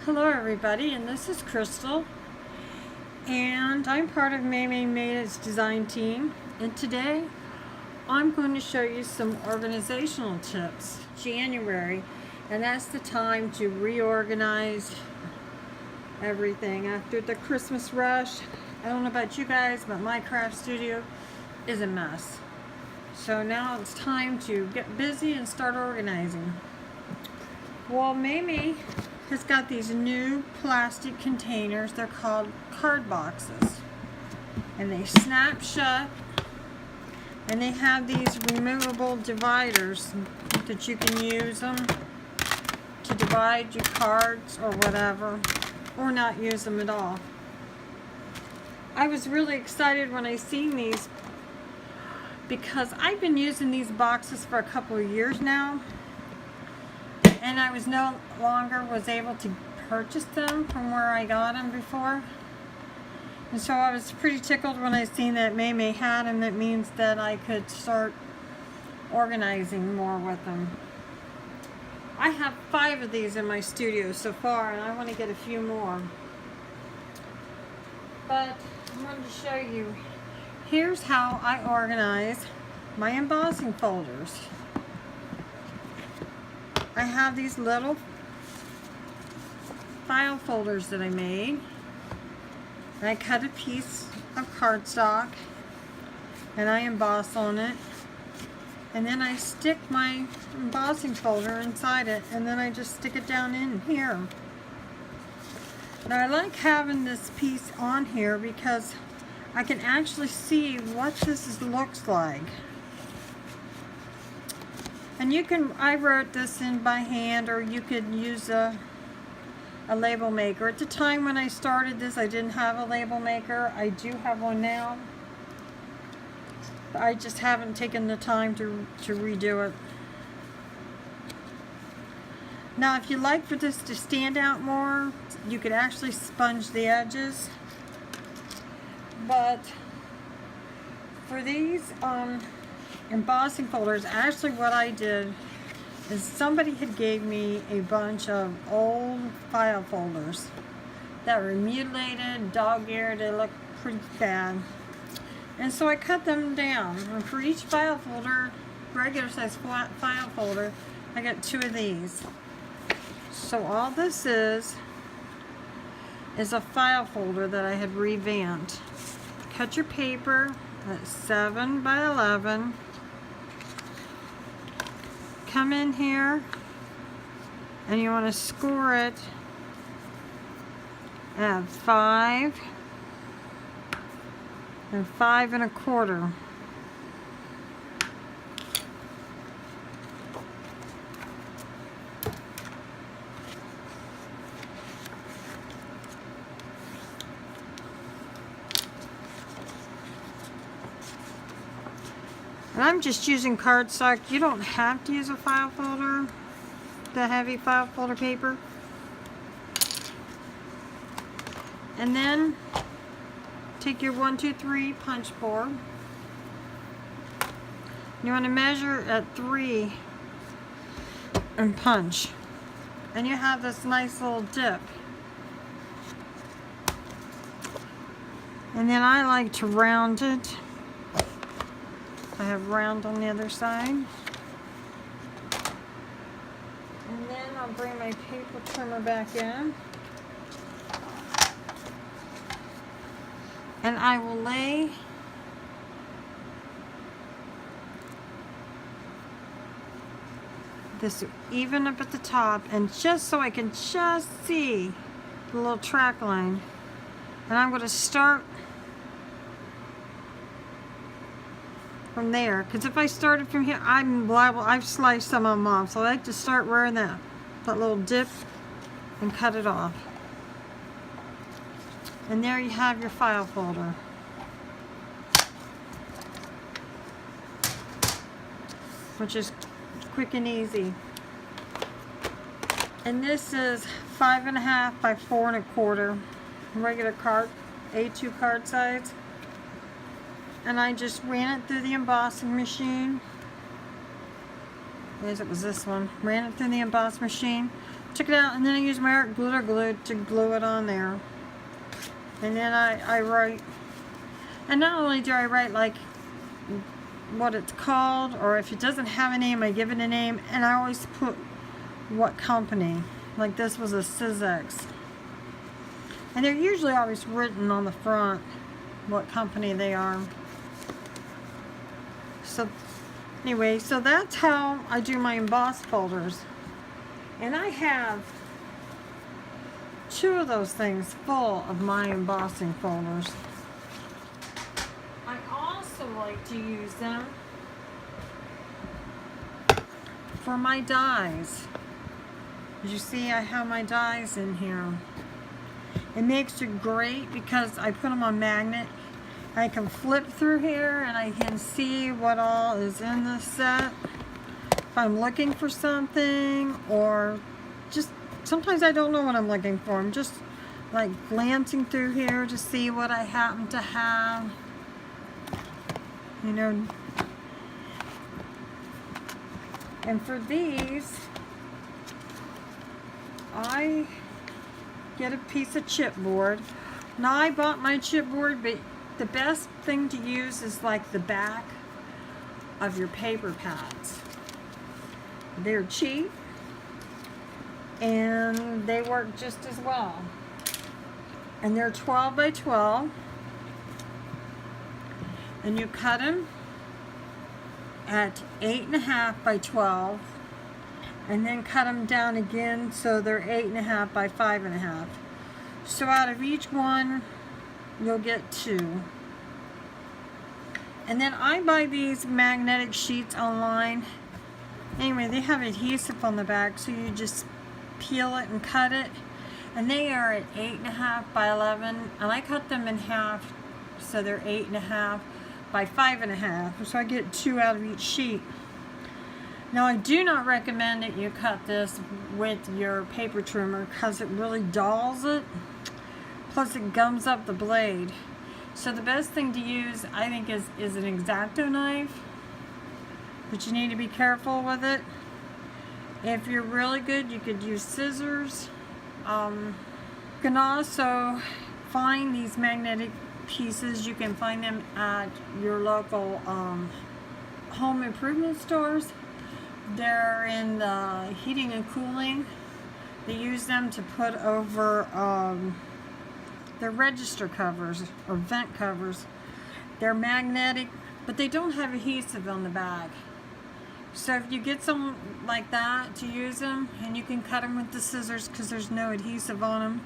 Hello everybody, and this is Crystal, and I'm part of Maymaymadeit Design Team, and today I'm going to show you some organizational tips. January, and that's the time to reorganize everything after the Christmas rush. I don't know about you guys, but my craft studio is a mess. So now it's time to get busy and start organizing. Well, Maymay has got these new plastic containers. They're called card boxes, and they snap shut, and they have these removable dividers that you can use them to divide your cards or whatever, or not use them at all. I was really excited when I seen these because I've been using these boxes for a couple of years now, and I was no longer able to purchase them from where I got them before. And so I was pretty tickled when I seen that Maymay had them. That means that I could start organizing more with them. I have 5 of these in my studio so far, and I want to get a few more. But I wanted to show you, here's how I organize my embossing folders. I have these little file folders that I made, and I cut a piece of cardstock and I emboss on it, and then I stick my embossing folder inside it, and then I just stick it down in here. Now I like having this piece on here because I can actually see what this looks like. And you can, I wrote this in by hand, or you could use a label maker. At the time when I started this, I didn't have a label maker. I do have one now. I just haven't taken the time to redo it. Now, if you like for this to stand out more, you could actually sponge the edges. But for these embossing folders, actually what I did is somebody had gave me a bunch of old file folders that were mutilated, dog-eared. They look pretty bad, and so I cut them down, and for each file folder, regular size file folder, I got 2 of these. So all this is a file folder that I had revamped. Cut your paper at 7 by 11. Come in here, and you want to score it at 5 and 5 1/4. And I'm just using cardstock. You don't have to use a file folder, the heavy file folder paper. And then take your 1, 2, 3 punch board. You want to measure at 3 and punch. And you have this nice little dip. And then I like to round it. I have round on the other side. And then I'll bring my paper trimmer back in. And I will lay this even up at the top, and just so I can just see the little track line. And I'm going to start from there, because if I started from here, I'm liable. I've sliced some of them off, so I like to start wearing that little dip and cut it off. And there you have your file folder. Which is quick and easy. And this is 5 1/2 by 4 1/4, regular card, A2 card size. And I just ran it through the embossing machine. Yes, it was this one. Ran it through the emboss machine. Check it out. And then I use my art glitter glue to glue it on there. And then I write. And not only do I write like what it's called, or if it doesn't have a name, I give it a name. And I always put what company. Like this was a Sizzix. And they're usually always written on the front what company they are. So anyway, so that's how I do my emboss folders. And I have 2 of those things full of my embossing folders. I also like to use them for my dies. As you see, I have my dies in here. It makes it great because I put them on magnet. I can flip through here and I can see what all is in the set. If I'm looking for something, or just sometimes I don't know what I'm looking for. I'm just like glancing through here to see what I happen to have. You know. And for these, I get a piece of chipboard. Now I bought my chipboard, but the best thing to use is like the back of your paper pads. They're cheap and they work just as well. And they're 12 by 12. And you cut them at 8.5 by 12. And then cut them down again so they're 8.5 by 5.5. So out of each one, you'll get 2. And then I buy these magnetic sheets online. Anyway, they have adhesive on the back, so you just peel it and cut it. And they are at 8.5 by 11, and I cut them in half, so they're 8.5 by 5.5. So I get 2 out of each sheet. Now I do not recommend that you cut this with your paper trimmer because it really dulls it. Plus it gums up the blade. So the best thing to use, I think, is an X-Acto knife. But you need to be careful with it. If you're really good, you could use scissors. You can also find these magnetic pieces. You can find them at your local home improvement stores. They're in the heating and cooling. They use them to put over their register covers or vent covers. They're magnetic, but they don't have adhesive on the back. So if you get some like that to use them, and you can cut them with the scissors because there's no adhesive on them,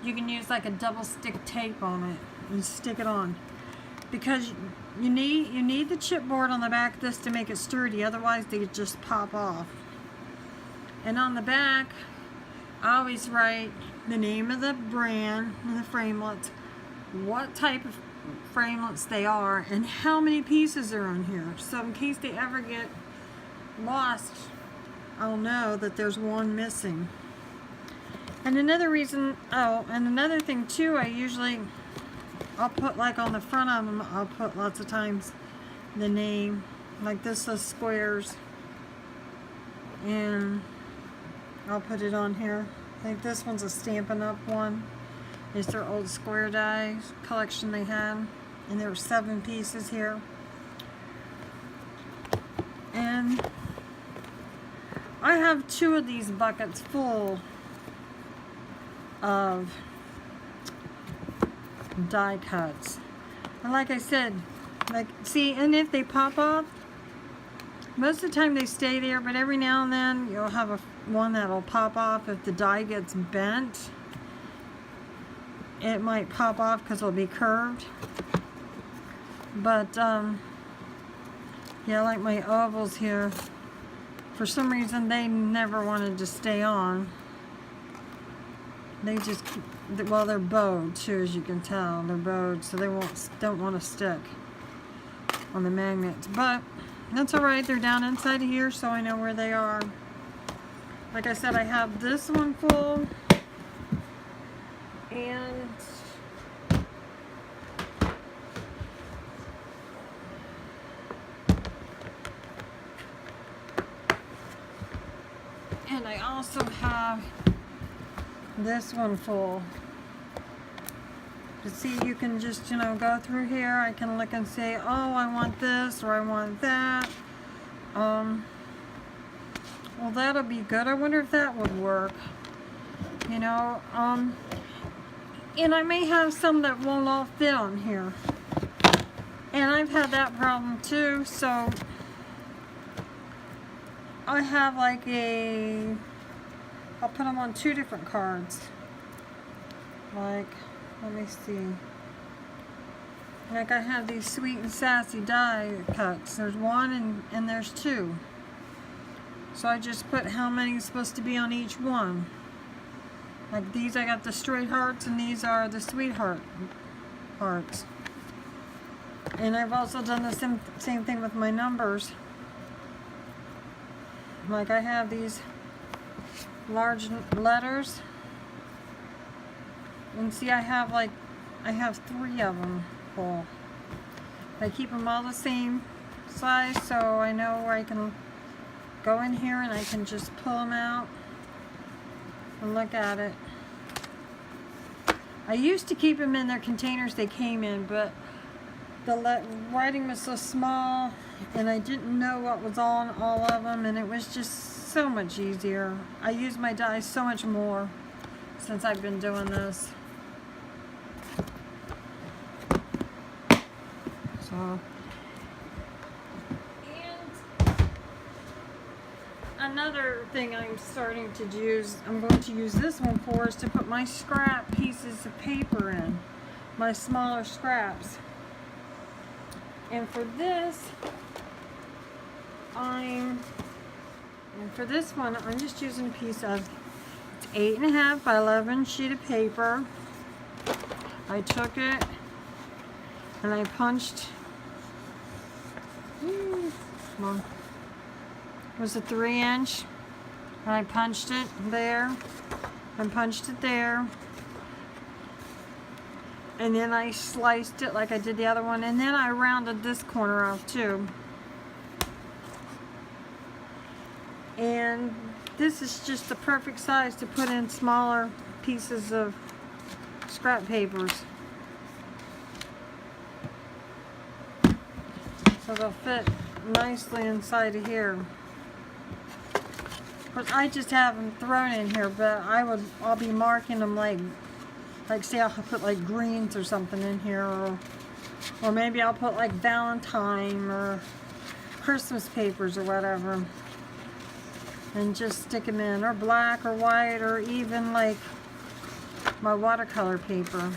you can use like a double stick tape on it and stick it on. Because you need the chipboard on the back of this to make it sturdy, otherwise they just pop off. And on the back, I always write the name of the brand and the framelits, what type of framelits they are, and how many pieces are on here. So in case they ever get lost, I'll know that there's one missing. And another reason, and another thing too, I'll put like on the front of them, I'll put lots of times the name. Like this says Squares. And I'll put it on here. I think this one's a Stampin' Up one. It's their old square dies collection they had. And there were 7 pieces here. And I have 2 of these buckets full of die cuts. And like I said, see, and if they pop off, most of the time they stay there, but every now and then you'll have one that'll pop off if the die gets bent. It might pop off because it'll be curved. But yeah, like my ovals here, for some reason they never wanted to stay on. They just, well, they're bowed too, as you can tell. They're bowed, so they don't want to stick on the magnets. But that's all right. They're down inside of here, so I know where they are. Like I said, I have this one full, and I also have this one full. To see, you can just, go through here. I can look and say, oh, I want this or I want that. Well, that'll be good. I wonder if that would work. And I may have some that won't all fit on here. And I've had that problem too, so I have like I'll put them on 2 different cards. Like, let me see. Like I have these sweet and sassy die cuts. There's 1 and there's 2. So I just put how many is supposed to be on each one. Like these, I got the straight hearts, and these are the sweetheart hearts. And I've also done the same thing with my numbers. Like I have these large letters. And see, I have 3 of them full. I keep them all the same size, so I know where I can go in here and I can just pull them out and look at it. I used to keep them in their containers they came in, but the writing was so small and I didn't know what was on all of them, and it was just so much easier. I use my dies so much more since I've been doing this. So, and another thing I'm starting to use, I'm going to use this one for, is to put my scrap pieces of paper in, my smaller scraps. And for this, one, I'm just using a piece of 8.5 by 11 sheet of paper. I took it and I punched. Well, it was a 3-inch, and I punched it there and punched it there, and then I sliced it like I did the other one, and then I rounded this corner off too. And this is just the perfect size to put in smaller pieces of scrap papers, so they'll fit nicely inside of here. Of course, I just have them thrown in here, but I'll be marking them like say I'll put like greens or something in here, or maybe I'll put like Valentine or Christmas papers or whatever, and just stick them in, or black or white, or even like my watercolor paper,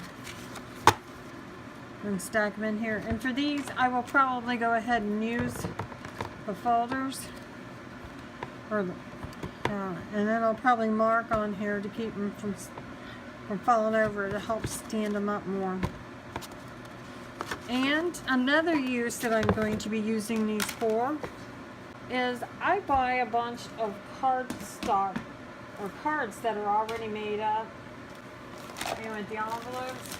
and stack them in here. And for these, I will probably go ahead and use the folders, and then I'll probably mark on here to keep them from falling over, to help stand them up more. And another use that I'm going to be using these for is I buy a bunch of cardstock, or cards that are already made up, with the envelopes.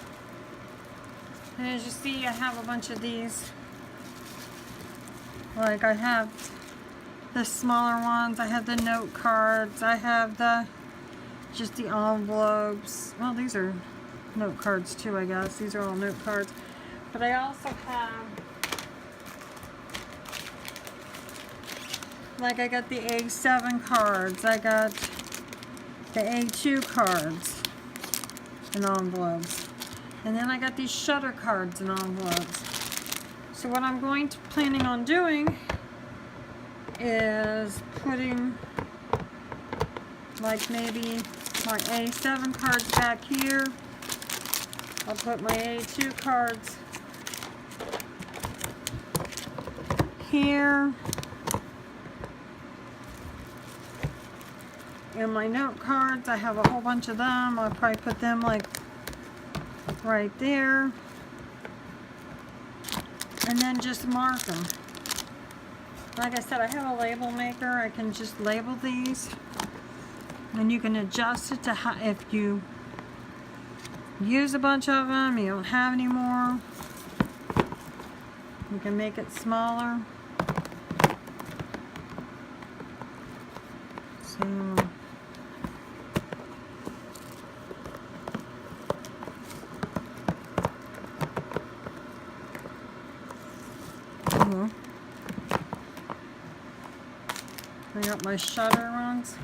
And as you see, I have a bunch of these. Like I have the smaller ones, I have the note cards, I have just the envelopes. Well, these are note cards too, I guess. These are all note cards. But I also have, like, I got the A7 cards, I got the A2 cards and envelopes. And then I got these shutter cards and envelopes. So what I'm planning on doing is putting, like, maybe my A7 cards back here. I'll put my A2 cards here. And my note cards, I have a whole bunch of them. I'll probably put them like right there. And then just mark them. Like I said, I have a label maker. I can just label these. And you can adjust it to how, if you use a bunch of them, you don't have any more, you can make it smaller. So I got my shutter ones.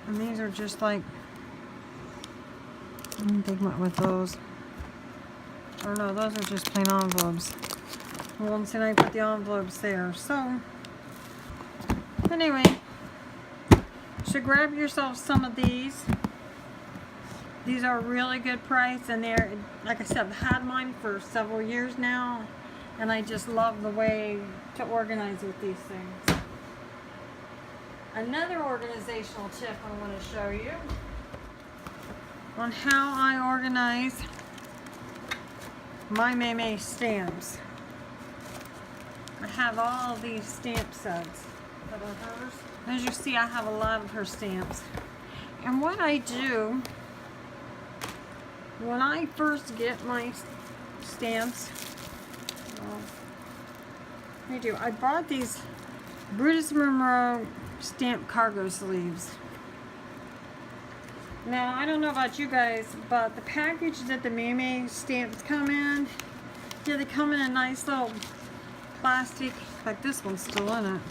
And these are just like, I didn't think about with those. Or no, those are just plain envelopes. Well, and I put the envelopes there. So, anyway, so grab yourself some of these. These are a really good price, and they're, like I said, I've had mine for several years now, and I just love the way to organize with these things. Another organizational tip I want to show you on how I organize my Maymay stamps. I have all of these stamp sets that are hers. As you see, I have a lot of her stamps. And what I do, when I first get my stamps, I bought these Brutus Monroe stamp cargo sleeves. Now, I don't know about you guys, but the package that the Maymay stamps come in, yeah, they come in a nice little plastic, like this one's still in it.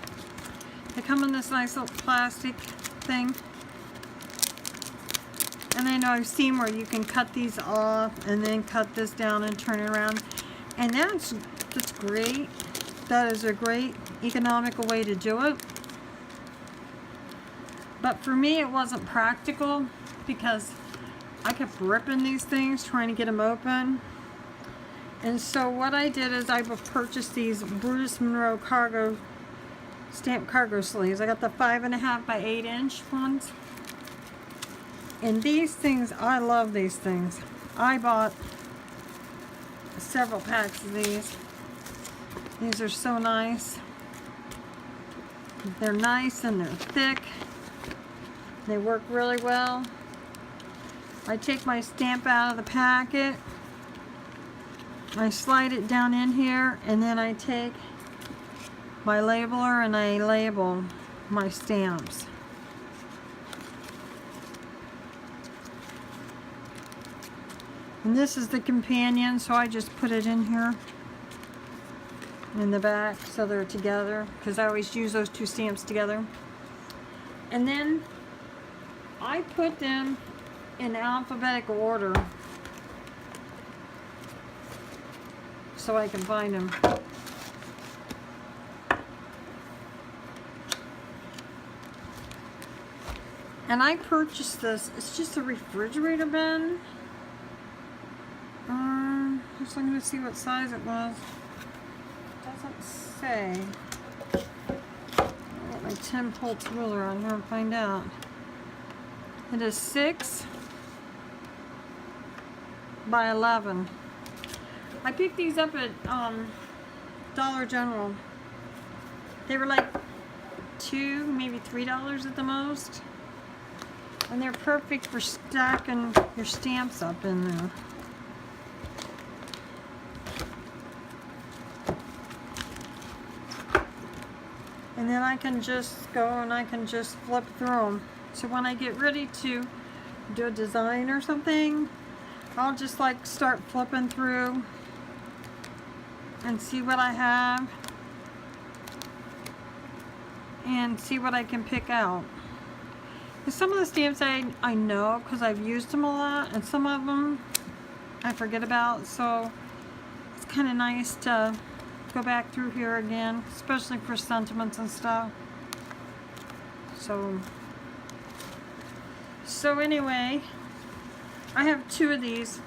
They come in this nice little plastic thing. And then I've seen where you can cut these off and then cut this down and turn it around. And that's great. That is a great economical way to do it. But for me, it wasn't practical because I kept ripping these things, trying to get them open. And so what I did is I purchased these Brutus Monroe stamp cargo sleeves. I got the 5.5 by 8 inch ones. And these things, I love these things. I bought several packs of these. These are so nice. They're nice and they're thick. They work really well. I take my stamp out of the packet. I slide it down in here, and then I take my labeler and I label my stamps. And this is the companion, so I just put it in here in the back so they're together, because I always use those two stamps together. And then I put them in alphabetical order so I can find them. And I purchased this. It's just a refrigerator bin. Just looking to see what size it was. Doesn't say. I'll get my 10 Pulse ruler on here and find out. It is 6 by 11. I picked these up at Dollar General. They were like $2, maybe $3 at the most. And they're perfect for stacking your stamps up in there. And then I can just go and I can just flip through them. So when I get ready to do a design or something, I'll just like start flipping through and see what I have and see what I can pick out. And some of the stamps I know because I've used them a lot, and some of them I forget about, so it's kind of nice to go back through here again, especially for sentiments and stuff. So anyway, I have 2 of these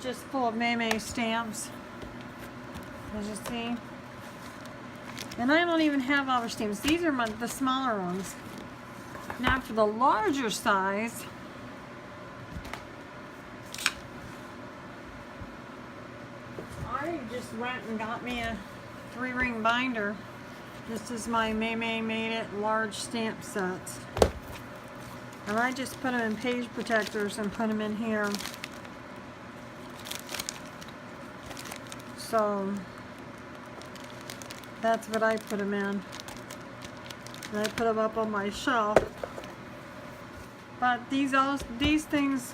just full of Maymay stamps, as you see. And I don't even have all the stamps. These are the smaller ones. Now for the larger size, I just went and got me a 3-ring binder. This is my Maymaymadeit large stamp sets. And I just put them in page protectors and put them in here. So that's what I put them in. And I put them up on my shelf. But these things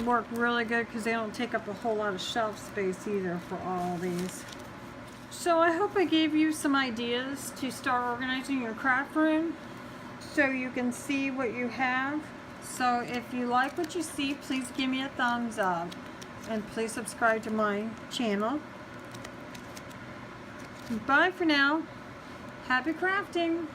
work really good because they don't take up a whole lot of shelf space either for all these. So I hope I gave you some ideas to start organizing your craft room so you can see what you have. So if you like what you see, please give me a thumbs up and please subscribe to my channel. Bye for now. Happy crafting!